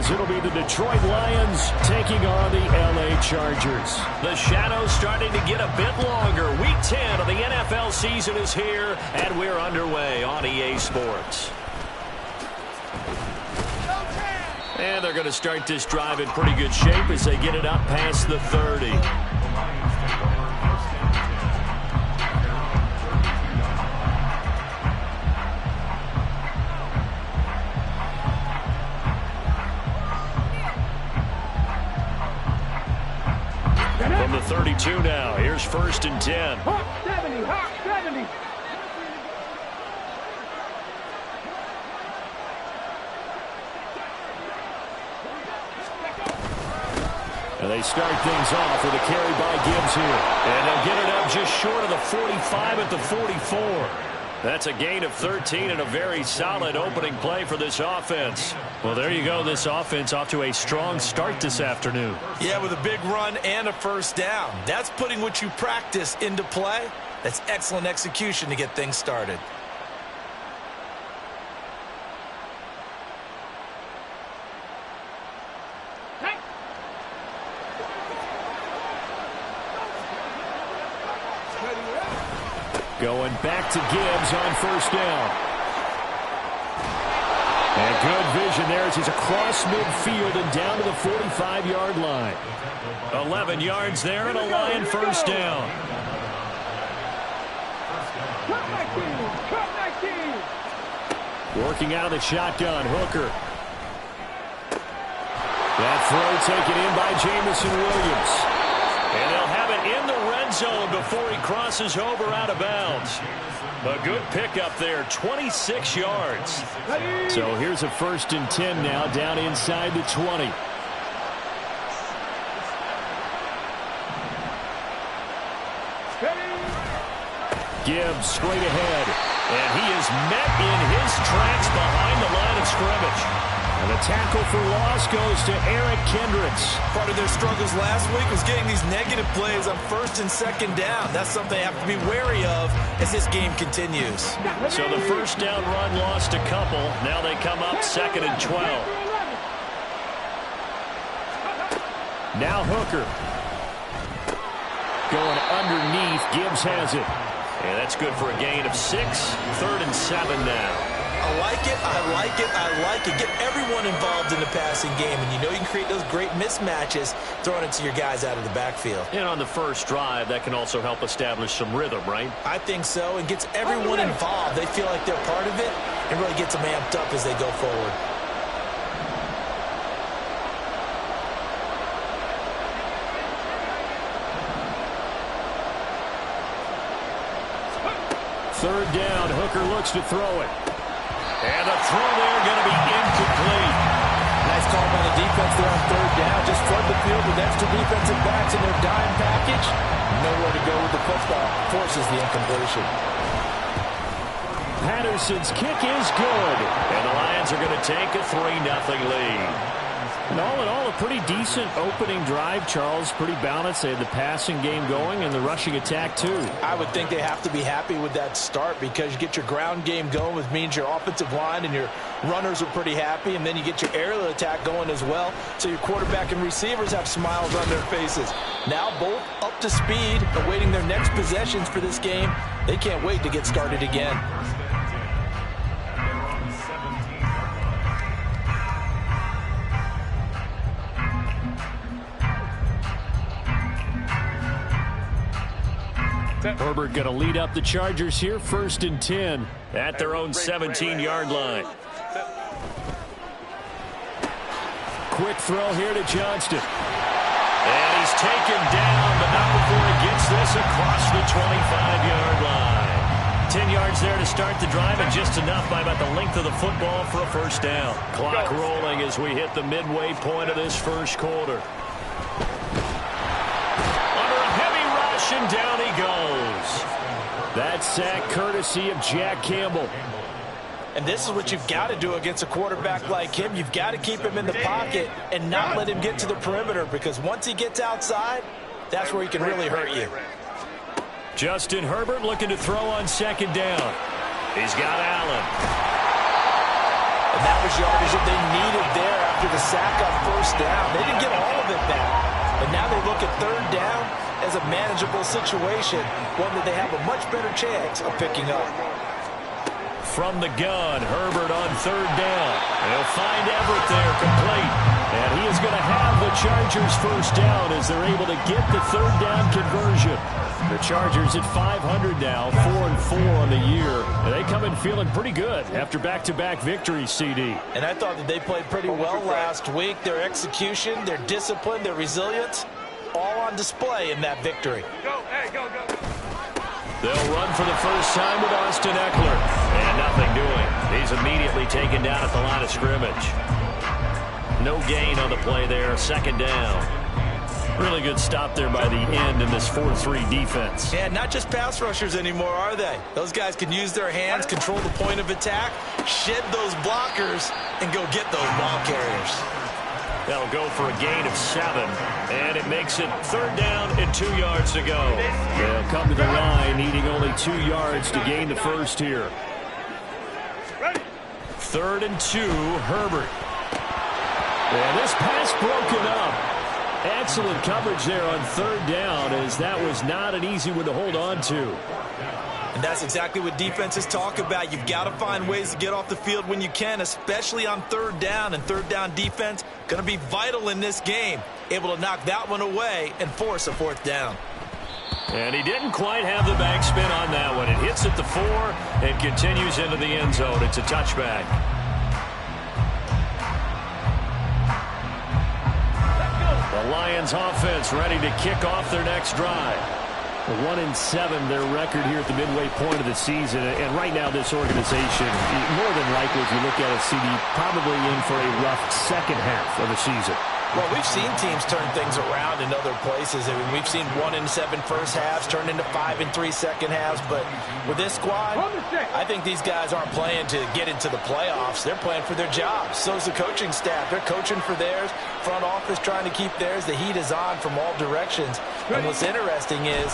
as it'll be the Detroit Lions taking on the LA Chargers. The shadow's starting to get a bit longer. Week 10 of the NFL season is here, and we're underway on EA Sports. And they're going to start this drive in pretty good shape as they get it up past the 30. From the 32 now, here's 1st and 10. Hawk 70, Hawk 70. And they start things off with a carry by Gibbs here. And they'll get it up just short of the 45 at the 44. That's a gain of 13 and a very solid opening play for this offense. Well, there you go. This offense off to a strong start this afternoon. Yeah, with a big run and a first down. That's putting what you practice into play. That's excellent execution to get things started. Going back to Gibbs on 1st down. And good vision there as he's across midfield and down to the 45-yard line. 11 yards there and a Lion first down. Working out of the shotgun, Hooker. That throw taken in by Jamison Williams. And they'll have it in the red zone before he crosses over out of bounds. A good pickup there, 26 yards. So here's a 1st and 10 now down inside the 20. Gibbs straight ahead. And he is met in his tracks behind the line of scrimmage. And the tackle for loss goes to Eric Kendricks. Part of their struggles last week was getting these negative plays on 1st and 2nd down. That's something they have to be wary of as this game continues. So the first down run lost a couple. Now they come up 2nd and 12. Now Hooker. Going underneath. Gibbs has it. And that's good for a gain of 6. 3rd and 7 now. I like it, I like it, I like it. Get everyone involved in the passing game, and you know you can create those great mismatches throwing it to your guys out of the backfield. And on the first drive, that can also help establish some rhythm, right? I think so, and gets everyone involved. They feel like they're part of it and really gets them amped up as they go forward. Third down, Hooker looks to throw it. And the throw there going to be incomplete. Nice call by the defense there on 3rd down. Just flood the field with extra defensive backs in their dime package. Nowhere to go with the football. Forces the incompletion. Patterson's kick is good. And the Lions are going to take a 3-0 lead. And all in all, a pretty decent opening drive, Charles. Pretty balanced. They had the passing game going and the rushing attack, too. I would think they have to be happy with that start because you get your ground game going, which means your offensive line and your runners are pretty happy, and then you get your aerial attack going as well. So your quarterback and receivers have smiles on their faces. Now both up to speed, awaiting their next possessions for this game. They can't wait to get started again. Herbert going to lead up the Chargers here, 1st and 10. At their own 17-yard line. Quick throw here to Johnston. And he's taken down, but not before he gets this across the 25-yard line. 10 yards there to start the drive, and just enough by about the length of the football for a first down. Clock rolling as we hit the midway point of this first quarter. And down he goes. That sack courtesy of Jack Campbell. And this is what you've got to do against a quarterback like him. You've got to keep him in the pocket and not let him get to the perimeter, because once he gets outside, that's where he can really hurt you. Justin Herbert looking to throw on 2nd down. He's got Allen. And that was yardage that they needed there after the sack on first down. They didn't get all of it back. And now they look at third down as a manageable situation, one that they have a much better chance of picking up. From the gun, Herbert on third down. They'll find Everett there, complete. And he is going to have the Chargers first down as they're able to get the third down conversion. The Chargers at 500 now, 4-4 on the year. And they come in feeling pretty good after back-to-back victories, CD. And I thought that they played pretty well last week. Their execution, their discipline, their resilience, all on display in that victory. Go, hey, go, go. They'll run for the first time with Austin Eckler. And nothing doing. He's immediately taken down at the line of scrimmage. No gain on the play there. Second down. Really good stop there by the end in this 4-3 defense. Yeah, not just pass rushers anymore, are they? Those guys can use their hands, control the point of attack, shed those blockers, and go get those ball carriers. They'll go for a gain of 7, and it makes it third down and 2 yards to go. They'll come to the line needing only 2 yards to gain the first here. 3rd and 2, Herbert. And this pass broken up. Excellent coverage there on third down, as that was not an easy one to hold on to. And that's exactly what defenses talk about. You've got to find ways to get off the field when you can, especially on third down. And third down defense going to be vital in this game. Able to knock that one away and force a fourth down. And he didn't quite have the backspin on that one. It hits at the 4 and continues into the end zone. It's a touchback. The Lions offense ready to kick off their next drive. 1-7 their record here at the midway point of the season. And right now this organization, more than likely if you look at it, CD, probably in for a rough second half of the season. Well, we've seen teams turn things around in other places. I mean, we've seen 1-7 first halves turn into 5-3 second halves. But with this squad, I think these guys aren't playing to get into the playoffs. They're playing for their jobs. So's the coaching staff. They're coaching for theirs. Front office trying to keep theirs. The heat is on from all directions. And what's interesting is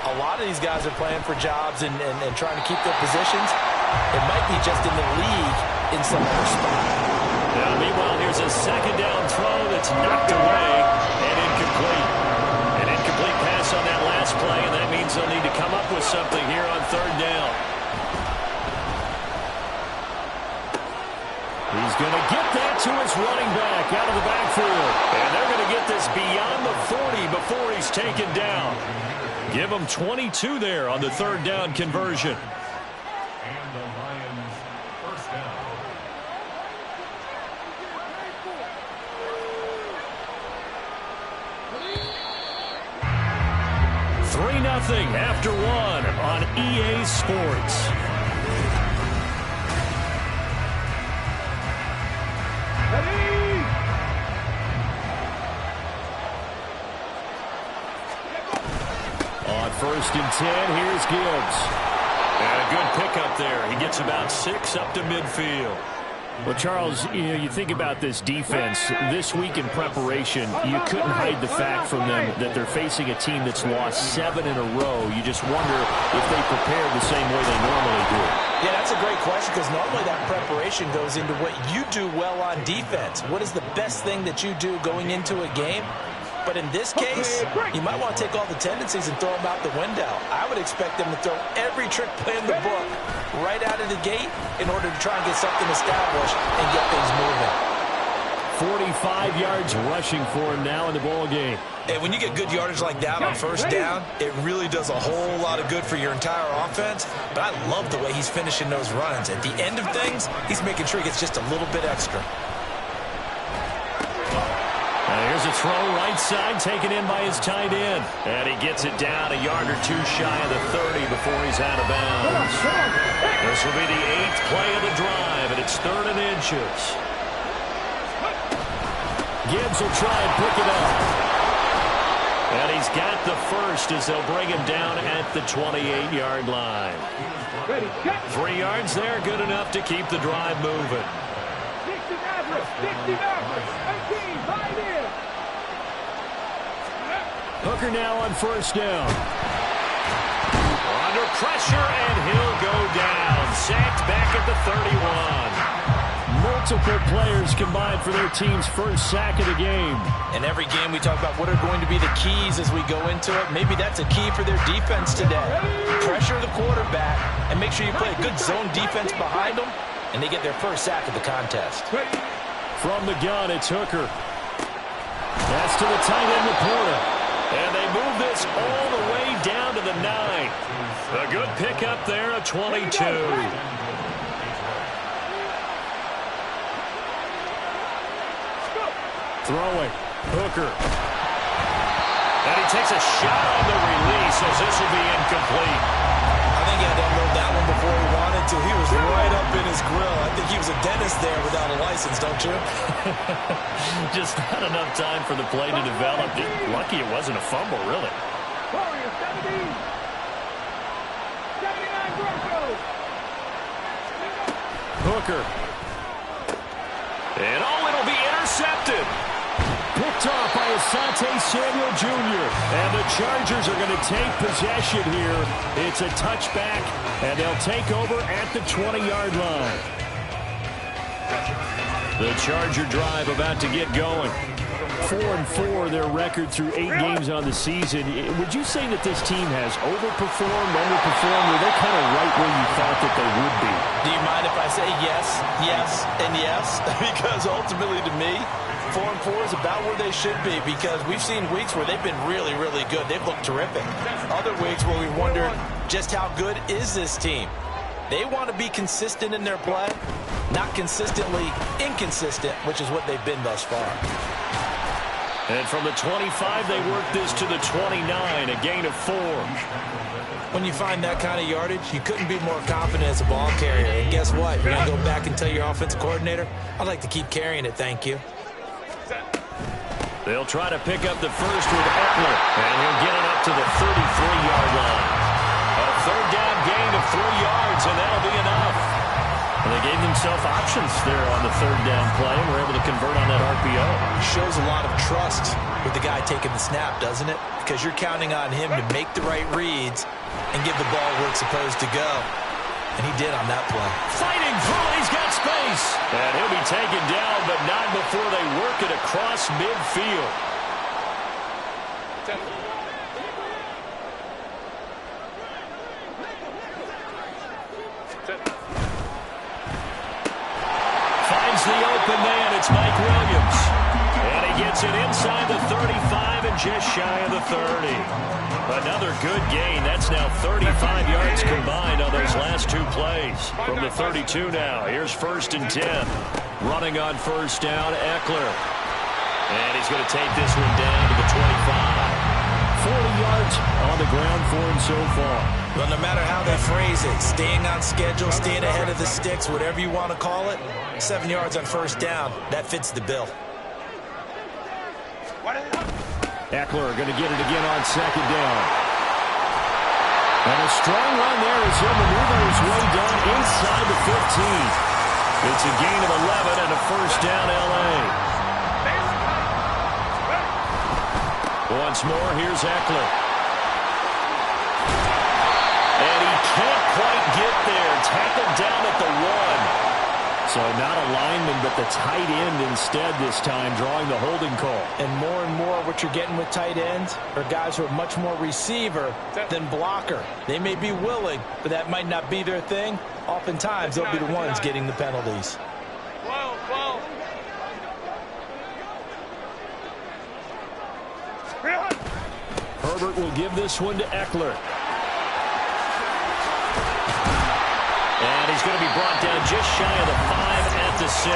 a lot of these guys are playing for jobs and trying to keep their positions. It might be just in the league in some other spot. Now, meanwhile, here's a second down throw that's knocked away and incomplete. An incomplete pass on that last play, and that means they'll need to come up with something here on third down. He's going to get that to his running back out of the backfield. And they're going to get this beyond the 40 before he's taken down. Give him 22 there on the third down conversion. And the Lions first down. 3-0 after 1 on EA Sports. On 1st and 10, here's Gibbs. And a good pickup there. He gets about 6 up to midfield. Well, Charles, you think about this defense. This week in preparation, you couldn't hide the fact from them that they're facing a team that's lost 7 in a row. You just wonder if they prepared the same way they normally do. Yeah, that's a great question because normally that preparation goes into what you do well on defense. What is the best thing that you do going into a game? But in this case, you might want to take all the tendencies and throw them out the window. I would expect them to throw every trick play in the book right out of the gate in order to try and get something established and get things moving. 45 yards rushing for him now in the ball game. And when you get good yardage like that on first down, it really does a whole lot of good for your entire offense. But I love the way he's finishing those runs. At the end of things, he's making sure he gets just a little bit extra. Here's a throw right side taken in by his tight end. And he gets it down a yard or 2 shy of the 30 before he's out of bounds. This will be the 8th play of the drive, and it's 3rd and inches. Gibbs will try and pick it up. And he's got the first as they'll bring him down at the 28-yard line. 3 yards there, good enough to keep the drive moving. 60 average, 18, right in. Hooker now on first down. Under pressure, and he'll go down. Sacked back at the 31. multiple players combined for their team's first sack of the game. In every game we talk about what are going to be the keys as we go into it. Maybe that's a key for their defense today. Pressure the quarterback and make sure you play a good zone defense behind them, and they get their first sack of the contest. From the gun, it's Hooker. That's to the tight end, Laporta. And they move this all the way down to the 9. A good pickup there, a 22. Throwing. Hooker. And he takes a shot on the release as this will be incomplete. I think he had to unload that one before he wanted to. He was right up in his grill. I think he was a dentist there without a license, don't you? Just not enough time for the play to develop. Lucky it wasn't a fumble, really. Warriors 70. 79 Broncos. Hooker. And it'll be intercepted. Picked off by Asante Samuel Jr. And the Chargers are going to take possession here. It's a touchback, and they'll take over at the 20-yard line. The Charger drive about to get going. 4-4 their record through 8 games on the season. Would you say that this team has overperformed, underperformed, or they're kind of right where you thought that they would be? Do you mind if I say yes, yes, and yes? Because ultimately to me, 4-4 is about where they should be, because we've seen weeks where they've been really, really good. They've looked terrific. Other weeks where we wondered just how good is this team. They want to be consistent in their play, not consistently inconsistent, which is what they've been thus far. And from the 25, they work this to the 29, a gain of 4. When you find that kind of yardage, you couldn't be more confident as a ball carrier. And guess what? You're going to go back and tell your offensive coordinator, I'd like to keep carrying it, thank you. They'll try to pick up the first with Eckler, and he'll get it up to the 33-yard line. A third down gain of 3 yards, and that'll be enough. And they gave themselves options there on the third down play and were able to convert on that RPO. Shows a lot of trust with the guy taking the snap, doesn't it? Because you're counting on him to make the right reads and give the ball where it's supposed to go. And he did on that play. Fighting through, he's got space. And he'll be taken down, but not before they work it across midfield. Finds the open man, it's Mike Williams. And he gets it inside the 35 and just shy of the 30. Another good gain. That's now 35 yards combined on those last 2 plays. From the 32 now, here's 1st and 10. Running on first down, Eckler. And he's going to take this one down to the 25. 40 yards on the ground for him so far. Well, no matter how they phrase it, staying on schedule, staying ahead of the sticks, whatever you want to call it, 7 yards on first down, that fits the bill. Eckler going to get it again on second down. And a strong run there as he'll maneuver his way down inside the 15. It's a gain of 11 and a first down, L.A. Once more, here's Eckler. And he can't quite get there. Tackled down at the 1. So not a lineman, but the tight end instead this time, drawing the holding call. And more what you're getting with tight ends are guys who are much more receiver than blocker. They may be willing, but that might not be their thing. Oftentimes, they'll be the ones getting the penalties. Herbert will give this one to Eckler. And he's going to be brought down just shy of the 5 at the 6.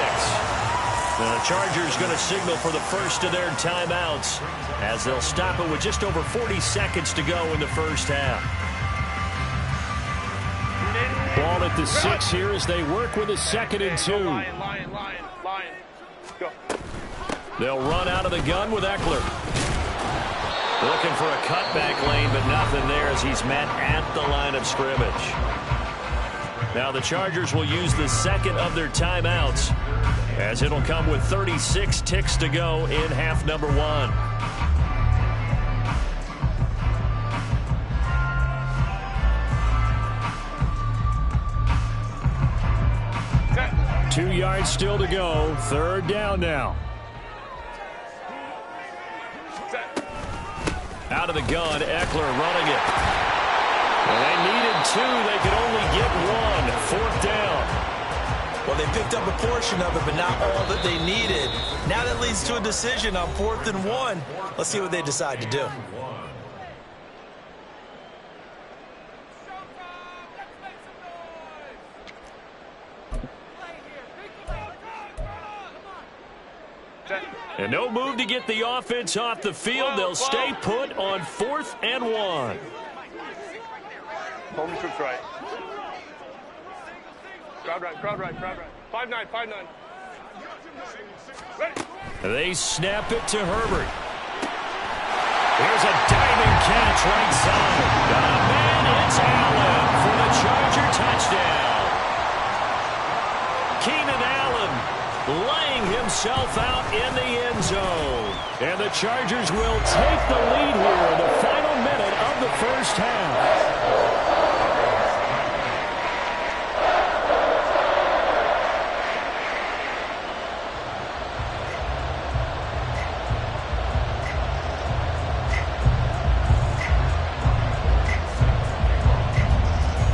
The Chargers going to signal for the first of their timeouts as they'll stop it with just over 40 seconds to go in the first half. Ball at the 6 here as they work with a 2nd and 2. Lion. Go. They'll run out of the gun with Eckler. Looking for a cutback lane, but nothing there as he's met at the line of scrimmage. Now the Chargers will use the second of their timeouts as it'll come with 36 ticks to go in half number 1. 2 yards still to go. Third down now. Out of the gun, Eckler running it. And they needed 2. They could only get 1. Fourth down. Well, they picked up a portion of it, but not all that they needed. Now that leads to a decision on 4th and 1. Let's see what they decide to do. And no move to get the offense off the field. They'll stay put on 4th and 1. Home troops right. Crowd right, crowd right, crowd right. 5-9, 5-9. Ready. They snap it to Herbert. Here's a diving catch right side. Man, it's Allen for the Charger touchdown. Keenan Allen laying himself out in the end zone. And the Chargers will take the lead here in the final minute of the first half.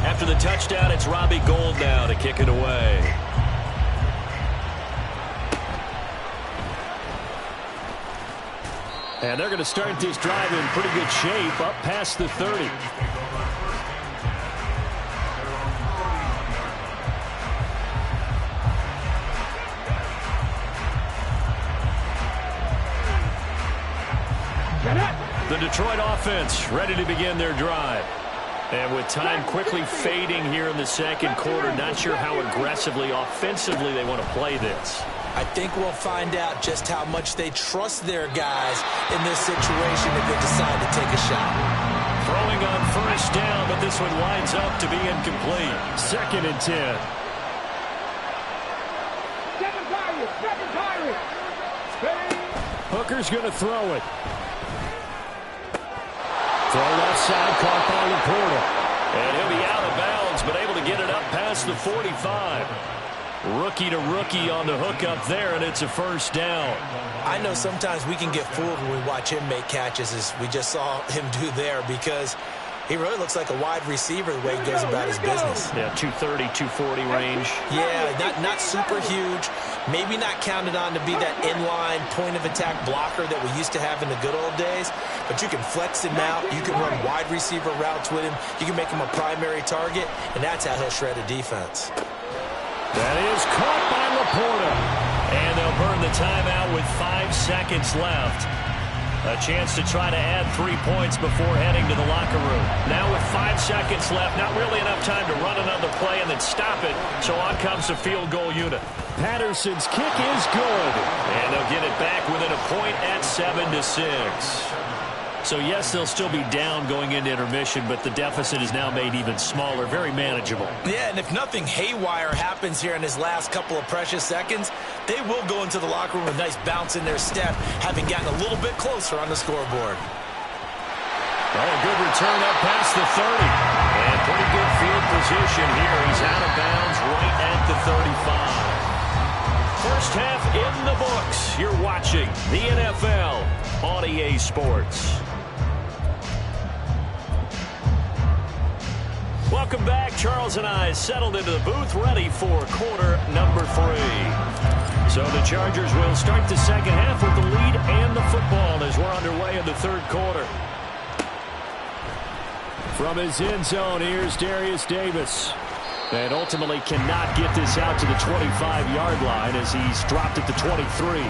After the touchdown, it's Robbie Gould now to kick it away. And they're going to start this drive in pretty good shape, up past the 30. The Detroit offense ready to begin their drive. And with time quickly fading here in the second quarter, not sure how aggressively, offensively they want to play this. I think we'll find out just how much they trust their guys in this situation if they decide to take a shot. Throwing on first down, but this one winds up to be incomplete. 2nd and 10. Second tyrant. Hooker's going to throw it. Throw left side, caught by Laporta. And he'll be out of bounds, but able to get it up past the 45. Rookie to rookie on the hook up there, and it's a first down. I know sometimes we can get fooled when we watch him make catches, as we just saw him do there, because he really looks like a wide receiver the way he goes about his business. Yeah, 230, 240 range. Yeah, not super huge. Maybe not counted on to be that inline point-of-attack blocker that we used to have in the good old days. But you can flex him out. You can run wide receiver routes with him. You can make him a primary target, and that's how he'll shred a defense. That is caught by Laporta. And they'll burn the timeout with 5 seconds left. A chance to try to add 3 points before heading to the locker room. Now with 5 seconds left, not really enough time to run another play and then stop it. So on comes the field goal unit. Patterson's kick is good. And they'll get it back within a point at 7-6. So yes, they'll still be down going into intermission, but the deficit is now made even smaller, very manageable. Yeah, and if nothing haywire happens here in his last couple of precious seconds, they will go into the locker room with a nice bounce in their step, having gotten a little bit closer on the scoreboard. Oh, a good return up past the 30. And pretty good field position here. He's out of bounds right at the 35. First half in the books. You're watching the NFL on EA Sports. Welcome back. Charles and I settled into the booth, ready for quarter number 3. So the Chargers will start the second half with the lead and the football as we're underway in the third quarter. From his end zone, here's Darius Davis. And ultimately cannot get this out to the 25-yard line as he's dropped at the 23.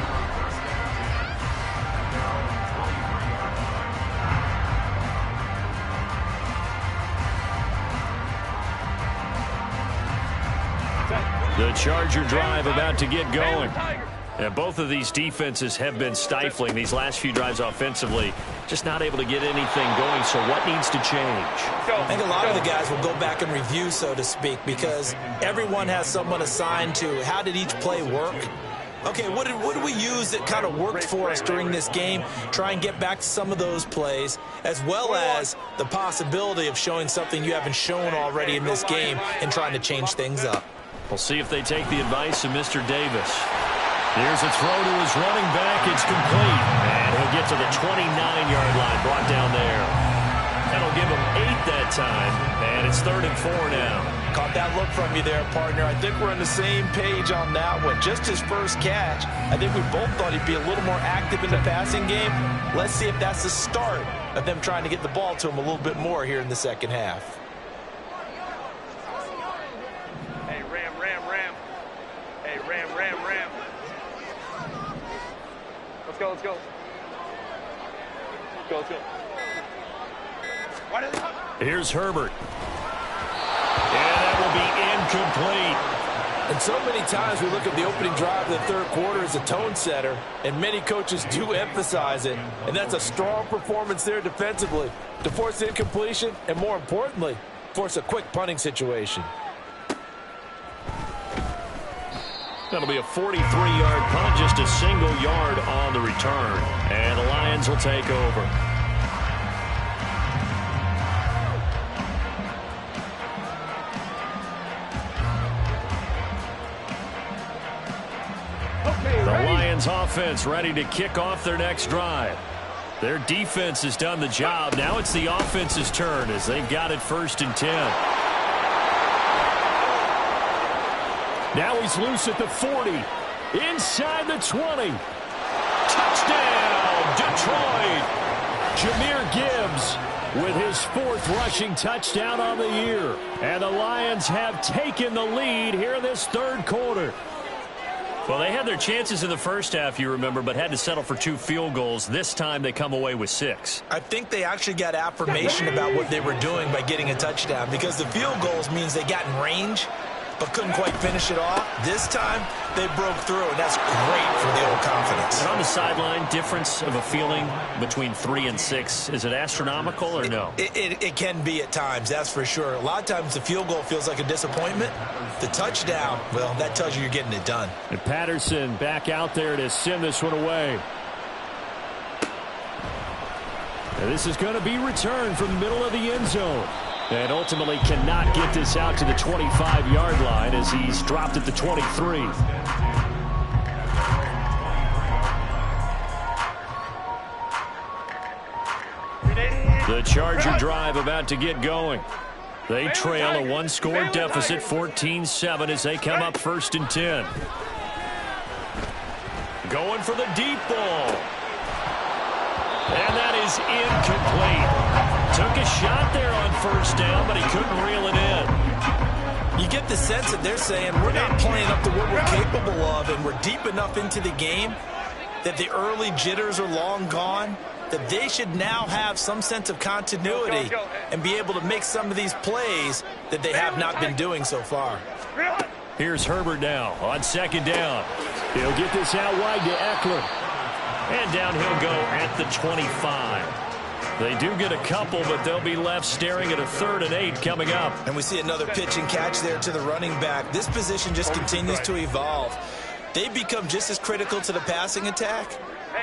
The Charger drive about to get going. And both of these defenses have been stifling these last few drives offensively. Just not able to get anything going, so what needs to change? I think a lot of the guys will go back and review, so to speak, because everyone has someone assigned to how did each play work. Okay, what did we use that kind of worked for us during this game? Try and get back to some of those plays, as well as the possibility of showing something you haven't shown already in this game and trying to change things up. We'll see if they take the advice of Mr. Davis. Here's a throw to his running back. It's complete. And he'll get to the 29-yard line, brought down there. That'll give him 8 that time. And it's 3rd and 4 now. Caught that look from you there, partner. I think we're on the same page on that one. Just his first catch, I think we both thought he'd be a little more active in the passing game. Let's see if that's the start of them trying to get the ball to him a little bit more here in the second half. Hey, ram. Hey, ram. Let's go. Let's go. Here's Herbert. And that will be incomplete. And so many times we look at the opening drive of the third quarter as a tone setter, and many coaches do emphasize it. And that's a strong performance there defensively to force incompletion and, more importantly, force a quick punting situation. That'll be a 43-yard punt, just a single yard on the return. And the Lions will take over. The Lions offense ready to kick off their next drive. Their defense has done the job. Now it's the offense's turn as they've got it 1st and 10. Now he's loose at the 40. Inside the 20. Touchdown, Detroit. Jahmyr Gibbs with his 4th rushing touchdown on the year. And the Lions have taken the lead here in this third quarter. Well, they had their chances in the first half, you remember, but had to settle for 2 field goals. This time they come away with 6. I think they actually got affirmation about what they were doing by getting a touchdown, because the field goals means they got in range but couldn't quite finish it off. This time they broke through, and that's great for the old confidence. And on the sideline, difference of a feeling between 3 and 6, is it astronomical or no? It can be at times, that's for sure. A lot of times the field goal feels like a disappointment. The touchdown, well, that tells you you're getting it done. And Patterson back out there to send this one away. And this is going to be returned from the middle of the end zone. And ultimately cannot get this out to the 25-yard line as he's dropped at the 23. The Charger drive about to get going. They trail a 1-score deficit, 14-7, as they come up 1st and 10. Going for the deep ball. And that is incomplete. Took a shot there on 1st down, but he couldn't reel it in. You get the sense that they're saying we're not playing up to what we're capable of, and we're deep enough into the game that the early jitters are long gone, that they should now have some sense of continuity and be able to make some of these plays that they have not been doing so far. Here's Herbert now on 2nd down. He'll get this out wide to Eckler. And down he'll go at the 25. They do get a couple, but they'll be left staring at a 3rd and 8 coming up. And we see another pitch and catch there to the running back. This position just continues to evolve. They become just as critical to the passing attack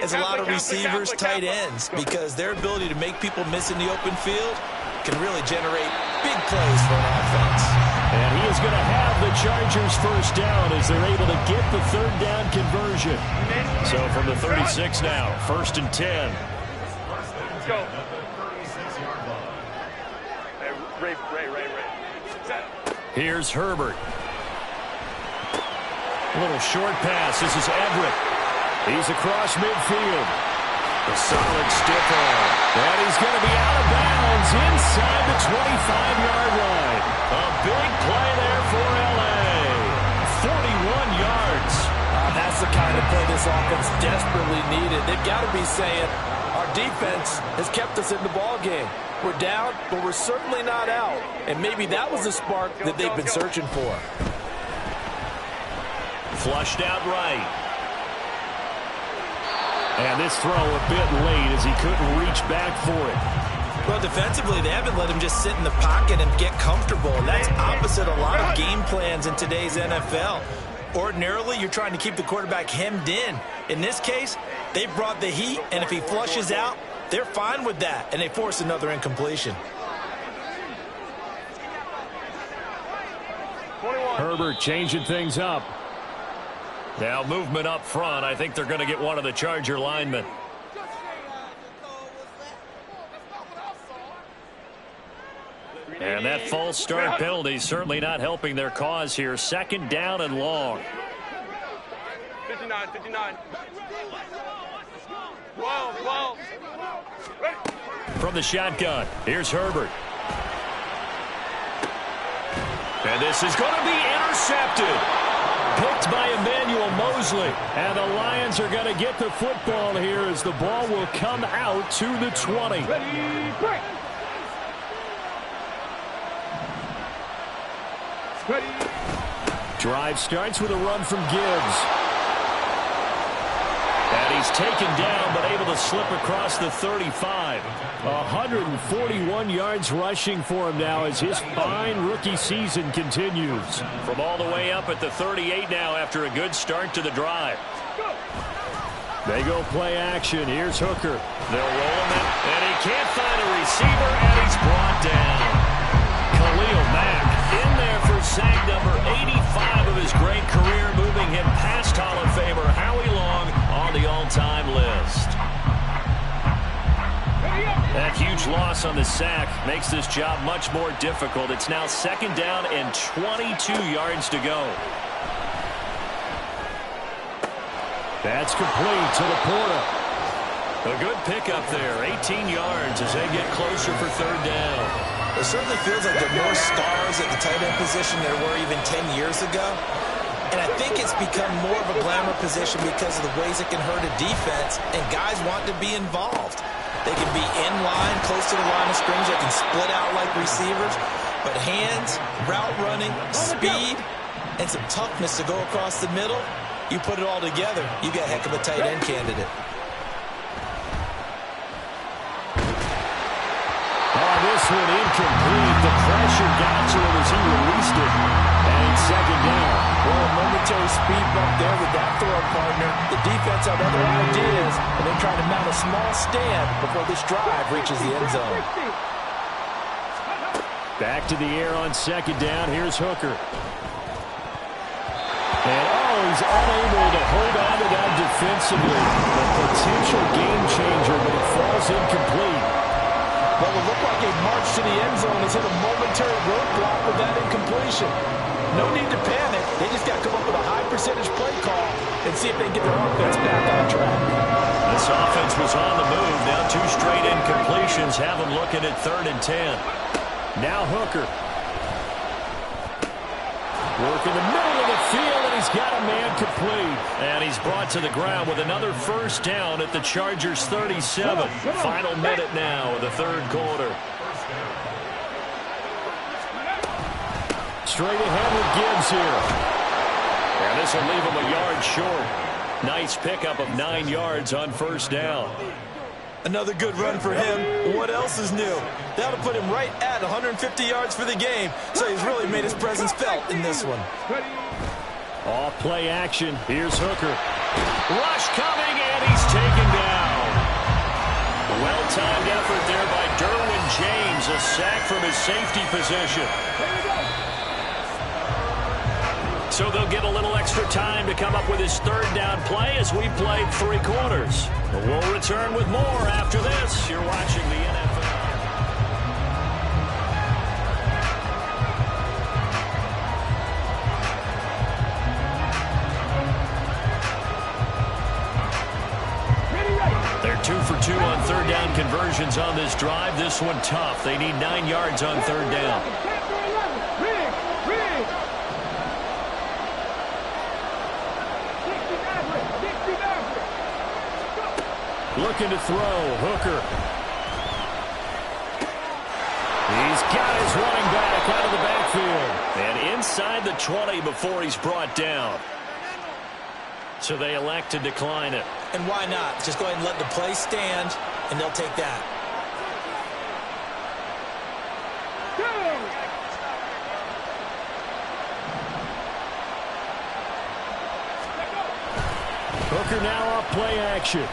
as a lot of receivers, tight ends, because their ability to make people miss in the open field can really generate big plays for an offense. And he is going to have the Chargers 1st down as they're able to get the 3rd down conversion. So from the 36 now, 1st and 10. Let's go. Hey, Ray. Here's Herbert. A little short pass. This is Everett. He's across midfield. A solid stiff arm. And he's going to be out of bounds inside the 25-yard line. A big play there for L.A. 41 yards. That's the kind of play this offense desperately needed. They've got to be saying, our defense has kept us in the ball game. We're down, but we're certainly not out. And maybe that was the spark that they've been searching for. Flushed out right. And this throw a bit late as he couldn't reach back for it. Well, defensively, they haven't let him just sit in the pocket and get comfortable. And that's opposite a lot of game plans in today's NFL. Ordinarily, you're trying to keep the quarterback hemmed in. In this case, they brought the heat, and if he flushes out, they're fine with that, and they force another incompletion. 21. Herbert changing things up. Now movement up front. I think they're going to get one of the Charger linemen. And that false start penalty is certainly not helping their cause here. Second down and long. 59, 59. 12, 12. Ready. From the shotgun, here's Herbert. And this is going to be intercepted. Picked by Emmanuel Mosley. And the Lions are going to get the football here as the ball will come out to the 20. Ready, break. Ready. Drive starts with a run from Gibbs. And he's taken down, but able to slip across the 35. 141 yards rushing for him now as his fine rookie season continues. From all the way up at the 38 now after a good start to the drive. They go play action. Here's Hooker. They'll roll him in, and he can't find a receiver, and he's brought down. Khalil Mack in there for sack number 85 of his great career, moving him past Hall of Famer Howie Long on the all-time list. That huge loss on the sack makes this job much more difficult. It's now second down and 22 yards to go. That's complete to Laporta. A good pickup there, 18 yards as they get closer for third down. It certainly feels like there are more stars at the tight end position than there were even 10 years ago. And I think it's become more of a glamour position because of the ways it can hurt a defense, and guys want to be involved. They can be in line, close to the line of scrimmage. They can split out like receivers. But hands, route running, speed, and some toughness to go across the middle, you put it all together, you got a heck of a tight end candidate. This one incomplete. The pressure got to him as he released it. And it's second down. Well, a momentary speed bump there with that throw partner. The defense had other ideas, and they're trying to mount a small stand before this drive reaches the end zone. Back to the air on second down. Here's Hooker. And he's unable to hold on to that defensively. A potential game changer, but it falls incomplete. Well, it looked like a march to the end zone has hit a momentary roadblock with that incompletion. No need to panic. They just got to come up with a high percentage play call and see if they can get their offense back on track. This offense was on the move. Now two straight incompletions have them looking at 3rd and 10. Now Hooker. Work in the middle of the field, and he's got a man complete. And he's brought to the ground with another first down at the Chargers' 37. Final minute now of the third quarter. Straight ahead with Gibbs here. And this will leave him a yard short. Nice pickup of 9 yards on first down. Another good run for him. What else is new? That'll put him right at 150 yards for the game, so he's really made his presence felt in this one. Off play action. Here's Hooker. Rush coming, and he's taken down. Well-timed effort there by Derwin James. A sack from his safety position. So they'll get a little extra time to come up with his third down play as we played 3 quarters. We'll return with more after this. You're watching the NFL. They're 2 for 2 on third down conversions on this drive. This one tough. They need 9 yards on third down. Looking to throw. Hooker. He's got his running back out of the backfield. And inside the 20 before he's brought down. So they elect to decline it. And why not? Just go ahead and let the play stand, and they'll take that. Hooker now off play action.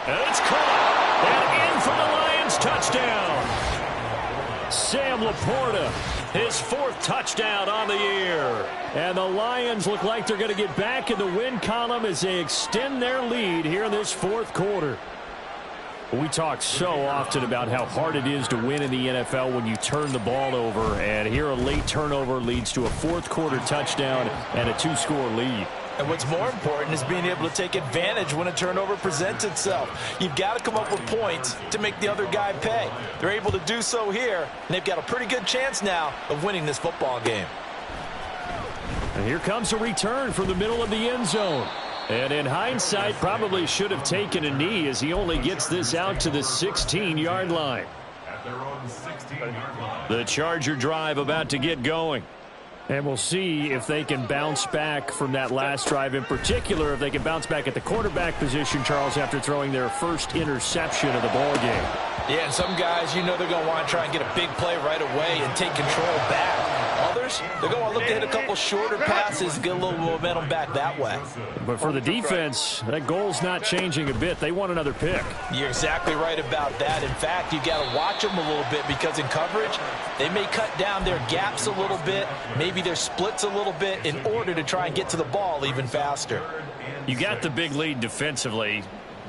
And it's caught. And in for the Lions touchdown. Sam Laporta, his 4th touchdown on the year. And the Lions look like they're going to get back in the win column as they extend their lead here in this 4th quarter. We talk so often about how hard it is to win in the NFL when you turn the ball over, and here a late turnover leads to a 4th quarter touchdown and a 2-score lead. And what's more important is being able to take advantage when a turnover presents itself. You've got to come up with points to make the other guy pay. They're able to do so here, and they've got a pretty good chance now of winning this football game. And here comes a return from the middle of the end zone. And in hindsight, probably should have taken a knee as he only gets this out to the 16-yard line. At their own 16-yard line. The Charger drive about to get going. And we'll see if they can bounce back from that last drive, in particular if they can bounce back at the quarterback position, Charles, after throwing their first interception of the ball game. Yeah, and some guys, you know they're going to want to try and get a big play right away and take control back. Others, they're going to look to hit a couple shorter passes, get a little momentum back that way. But for the defense, that goal's not changing a bit. They want another pick. You're exactly right about that. In fact, you got to watch them a little bit because in coverage, they may cut down their gaps a little bit, maybe their splits a little bit in order to try and get to the ball even faster. You got the big lead defensively,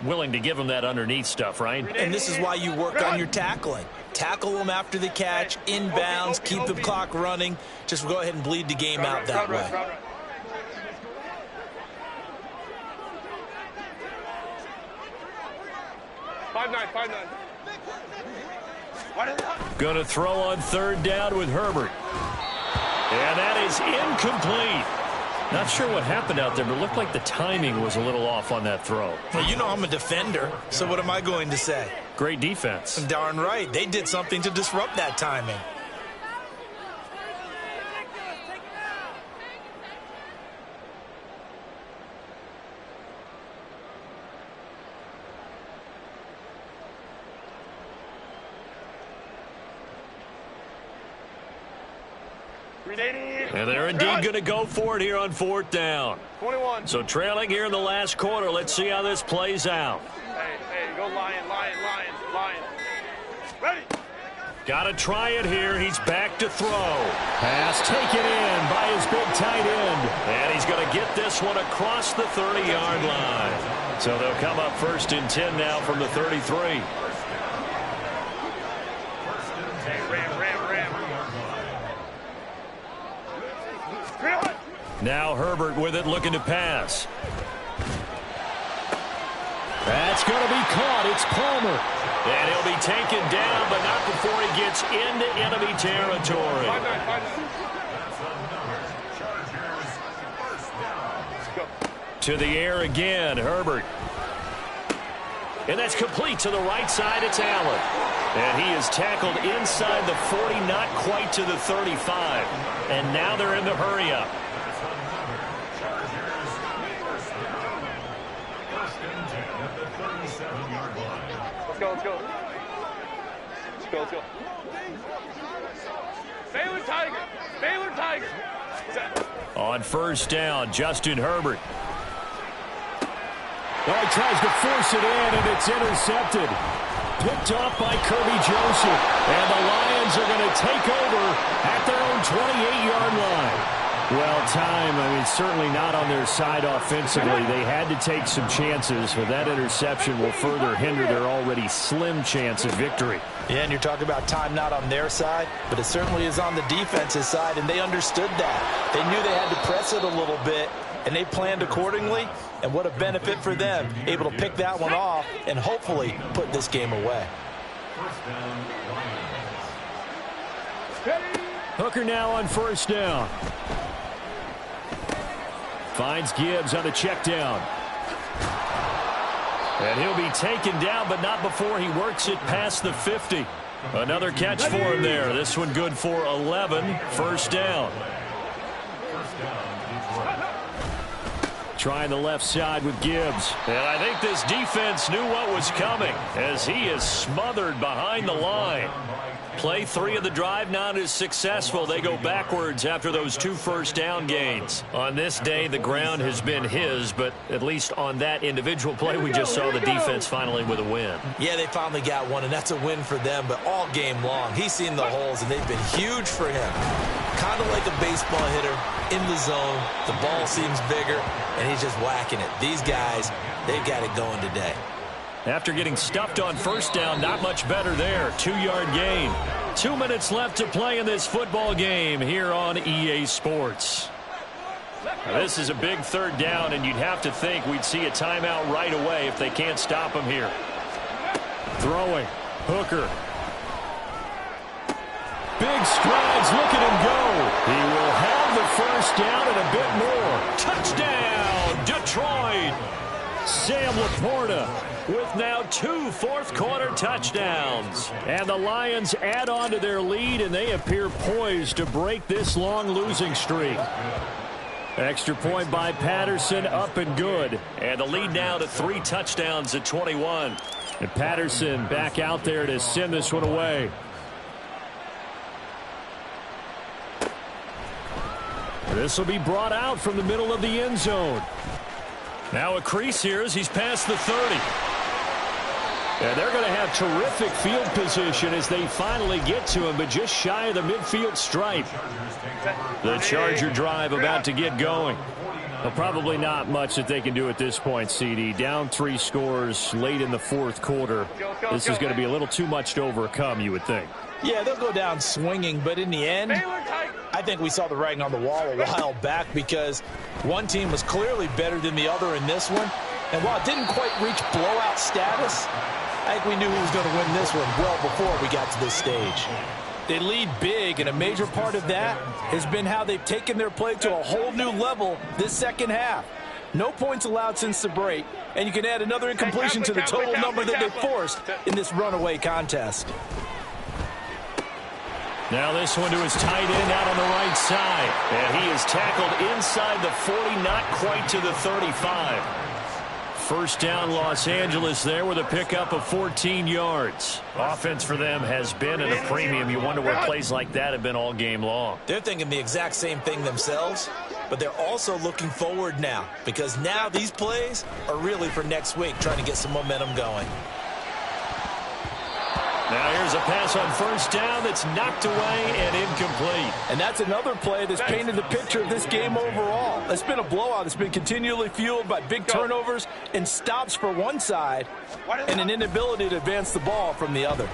willing to give them that underneath stuff, right? And this is why you work on your tackling. Tackle them after the catch, inbounds, keep the clock running. Just go ahead and bleed the game out that way. 5-9. Going to throw on 3rd down with Herbert. And that is incomplete. Not sure what happened out there, but it looked like the timing was a little off on that throw. Well, you know I'm a defender, so what am I going to say? Great defense. Darn right. They did something to disrupt that timing. And they're indeed going to go for it here on 4th down. 21. So trailing here in the last quarter. Let's see how this plays out. Hey, go Lion. Ready. Got to try it here. He's back to throw. Pass taken in by his big tight end. And he's going to get this one across the 30-yard line. So they'll come up 1st and 10 now from the 33. Now Herbert with it, looking to pass. That's going to be caught. It's Palmer. And he'll be taken down, but not before he gets into enemy territory. 5-9. To the air again, Herbert. And that's complete to the right side. It's Allen. And he is tackled inside the 40, not quite to the 35. And now they're in the hurry-up. Let's go. Baylor Tiger. On 1st down, Justin Herbert. Oh, he tries to force it in, and it's intercepted. Picked off by Kirby Joseph. And the Lions are going to take over at their own 28-yard line. Well, certainly not on their side offensively. They had to take some chances, but that interception will further hinder their already slim chance of victory. Yeah, and you're talking about time not on their side, but it certainly is on the defense's side, and they understood that. They knew they had to press it a little bit, and they planned accordingly, and what a benefit for them, able to pick that one off and hopefully put this game away. Hooker now on 1st down. Finds Gibbs on the check down. And he'll be taken down, but not before he works it past the 50. Another catch for him there. This one good for 11. 1st down. trying the left side with Gibbs. And I think this defense knew what was coming as he is smothered behind the line. Play 3 of the drive not as successful. They go backwards after those 2 first down gains. On this day, the ground has been his, but at least on that individual play, we just saw the defense finally with a win. Yeah, they finally got one, and that's a win for them, but all game long, he's seen the holes, and they've been huge for him. Kind of like a baseball hitter in the zone. The ball seems bigger, and he's just whacking it. These guys, they've got it going today. After getting stuffed on first down, not much better there. 2-yard gain. 2 minutes left to play in this football game here on EA Sports. Now, this is a big 3rd down, and you'd have to think we'd see a timeout right away if they can't stop him here. Throwing. Hooker. Big strides. Look at him go. He will have the first down and a bit more. Touchdown, Detroit. Sam Laporta with now 2 fourth-quarter touchdowns. And the Lions add on to their lead, and they appear poised to break this long losing streak. Extra point by Patterson, up and good. And the lead now to 3 touchdowns at 21. And Patterson back out there to send this one away. This will be brought out from the middle of the end zone. Now a crease here as he's past the 30. And they're going to have terrific field position as they finally get to him, but just shy of the midfield stripe. The Charger drive about to get going. Well, probably not much that they can do at this point, CD. Down 3 scores late in the 4th quarter. This is going to be a little too much to overcome, you would think. Yeah, they'll go down swinging, but in the end, I think we saw the writing on the wall a while back because one team was clearly better than the other in this one. And while it didn't quite reach blowout status, I think we knew who was going to win this one well before we got to this stage. They lead big, and a major part of that has been how they've taken their play to a whole new level this second half. No points allowed since the break, and you can add another incompletion to the total number that they forced in this runaway contest. Now this one to his tight end out on the right side. And he is tackled inside the 40, not quite to the 35. First down, Los Angeles there with a pickup of 14 yards. Offense for them has been at a premium. You wonder where plays like that have been all game long. They're thinking the exact same thing themselves, but they're also looking forward now because now these plays are really for next week, trying to get some momentum going. Now here's a pass on first down that's knocked away and incomplete. And that's another play that's painted the picture of this game overall. It's been a blowout. It's been continually fueled by big turnovers and stops for one side and an inability to advance the ball from the other.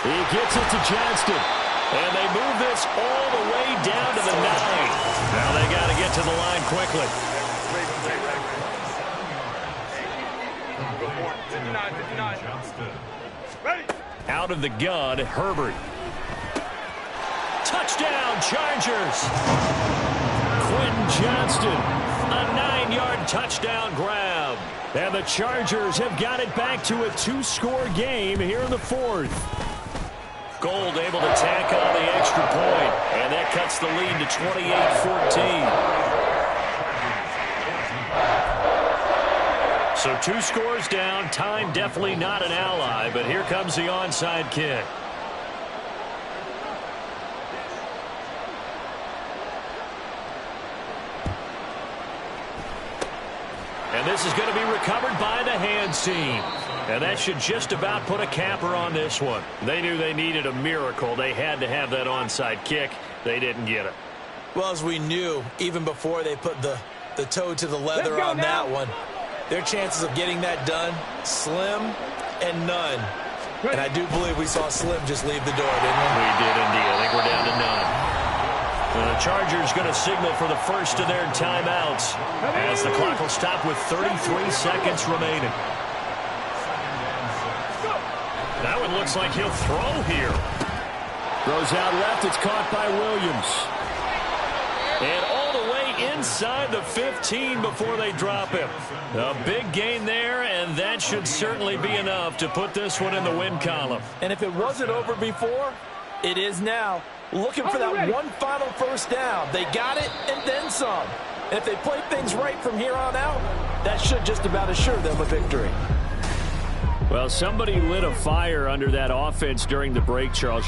He gets it to Johnston. And they move this all the way down to the 9. Now they got to get to the line quickly. 59. Ready. Out of the gun, Herbert. Touchdown, Chargers. Quentin Johnston. A 9-yard touchdown grab. And the Chargers have got it back to a 2-score game here in the 4th. Gold able to tack on the extra point, and that cuts the lead to 28-14. So 2 scores down. Time definitely not an ally, but here comes the onside kick. And this is going to be recovered by the hands team. And that should just about put a capper on this one. They knew they needed a miracle. They had to have that onside kick. They didn't get it. Well, as we knew, even before they put the toe to the leather on that one, their chances of getting that done, slim and none. And I do believe we saw Slim just leave the door, didn't we? We did indeed. I think we're down to none. And the Chargers going to signal for the first of their timeouts as the clock will stop with 33 seconds remaining. That one looks like he'll throw here. Throws out left. It's caught by Williams. And all the way inside the 15 before they drop him. A big gain there, and that should certainly be enough to put this one in the win column. And if it wasn't over before, it is now. Looking for that one final first down. They got it and then some. And if they play things right from here on out, that should just about assure them a victory. Well, somebody lit a fire under that offense during the break, Charles.